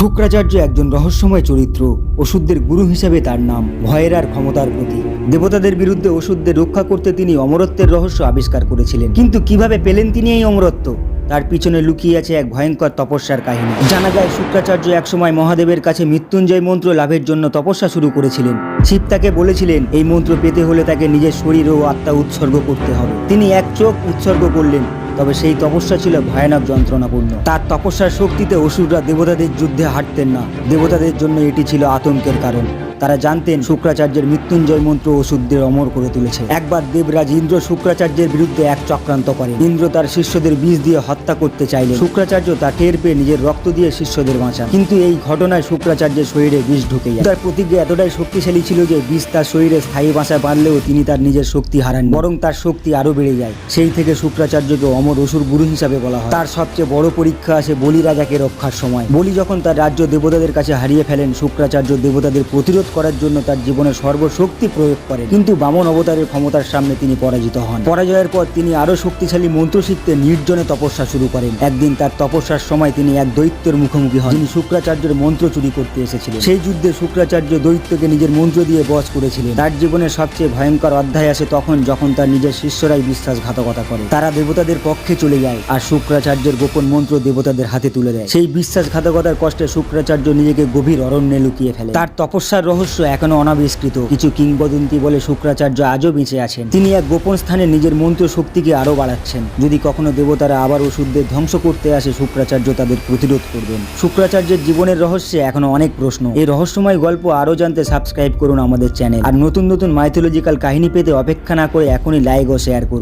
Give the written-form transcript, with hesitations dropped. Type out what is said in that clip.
শুক্রাচার্য একজন রহস্যময় চরিত্র। ওষুধদের গুরু হিসেবে তার নাম, ভয়ের আর ক্ষমতার প্রতীক। দেবতাদের বিরুদ্ধে ওষুধদের রক্ষা করতে তিনি অমরত্বের রহস্য আবিষ্কার করেছিলেন। কিন্তু কিভাবে পেলেন তিনি এই অমরত্ব? তার পিছনে লুকিয়ে আছে এক ভয়ঙ্কর তপস্যার কাহিনী। জানা যায় শুক্রাচার্য একসময় মহাদেবের কাছে মৃত্যুঞ্জয় মন্ত্র লাভের জন্য তপস্যা শুরু করেছিলেন। শিব তাকে বলেছিলেন এই মন্ত্র পেতে হলে তাকে নিজের শরীর ও আত্মা উৎসর্গ করতে হবে। তিনি এক চোখ উৎসর্গ করলেন, তবে সেই তপস্যা ছিল ভয়ানক যন্ত্রণাপূর্ণ। তার তপস্যার শক্তিতে অসুররা দেবতাদের যুদ্ধে হারতেন না। দেবতাদের জন্য এটি ছিল আতঙ্কের কারণ। তারা জানতেন শুক্রাচার্যের মৃত্যুঞ্জয় মন্ত্র ওষুধদের অমর করে তুলেছে। একবার দেবরাজ ইন্দ্র শুক্রাচার্যের বিরুদ্ধে এক চক্রান্ত করেন। ইন্দ্র তার শিষ্যদের বিষ দিয়ে হত্যা করতে চাইলেন। শুক্রাচার্য তা টের পেয়ে নিজের রক্ত দিয়ে শিষ্যদের বাঁচান। কিন্তু এই ঘটনায় শুক্রাচার্যের শরীরে বিষ ঢুকে যায়। তার প্রতিজ্ঞা এতটাই শক্তিশালী ছিল যে বিষ তার শরীরে স্থায়ী বাসা বাঁধলেও তিনি তার নিজের শক্তি হারান, বরং তার শক্তি আরো বেড়ে যায়। সেই থেকে শুক্রাচার্যকে অমর অসুর গুরু হিসাবে বলা হয়। তার সবচেয়ে বড় পরীক্ষা আসে বলি রাজাকে রক্ষার সময়। বলি যখন তার রাজ্য দেবতাদের কাছে হারিয়ে ফেলেন, শুক্রাচার্য দেবতাদের প্রতিরোধ করার জন্য তার জীবনের সর্বশক্তি প্রয়োগ করেন। কিন্তু বামন অবতারের ক্ষমতার সামনে তিনি পরাজিত হন। পরাজয়ের পর তিনি আরো শক্তিশালী মন্ত্র শিখতে নির্জনে তপস্যা শুরু করেন। একদিন তার তপস্যার সময় তিনি এক দৈত্যের মুখোমুখি হন, যিনি শুক্রাচার্যের মন্ত্র চুরি করতে এসেছিলেন। সেই যুদ্ধে শুক্রাচার্য দৈত্যকে নিজের মন্ত্র দিয়ে বশ করেছিলেন। তার জীবনের সবচেয়ে ভয়ঙ্কর অধ্যায় আসে তখন, যখন তার নিজের শিষ্যরাই বিশ্বাসঘাতকতা করে। তারা দেবতাদের পক্ষে চলে যায় আর শুক্রাচার্যের গোপন মন্ত্র দেবতাদের হাতে তুলে দেয়। সেই বিশ্বাসঘাতকতার কষ্টে শুক্রাচার্য নিজেকে গভীর অরণ্যে লুকিয়ে ফেলে। তার তপস্যার রহস্য এখনো অনাবিষ্কৃত। কিছু কিংবদন্তি বলে শুক্রাচার্য আজও বেঁচে আছেন। তিনি এক গোপন স্থানে নিজের মন্ত্র শক্তিকে আরো বাড়াচ্ছেন। যদি কখনো দেবতারা আবার ওষুধদের ধ্বংস করতে আসে, শুক্রাচার্য তাদের প্রতিরোধ করবেন। শুক্রাচার্যের জীবনের রহস্যে এখনো অনেক প্রশ্ন। এই রহস্যময় গল্প আরো জানতে সাবস্ক্রাইব করুন আমাদের চ্যানেল। আর নতুন নতুন মাইথোলজিক্যাল কাহিনী পেতে অপেক্ষা না করে এখনই লাইক ও শেয়ার করুন।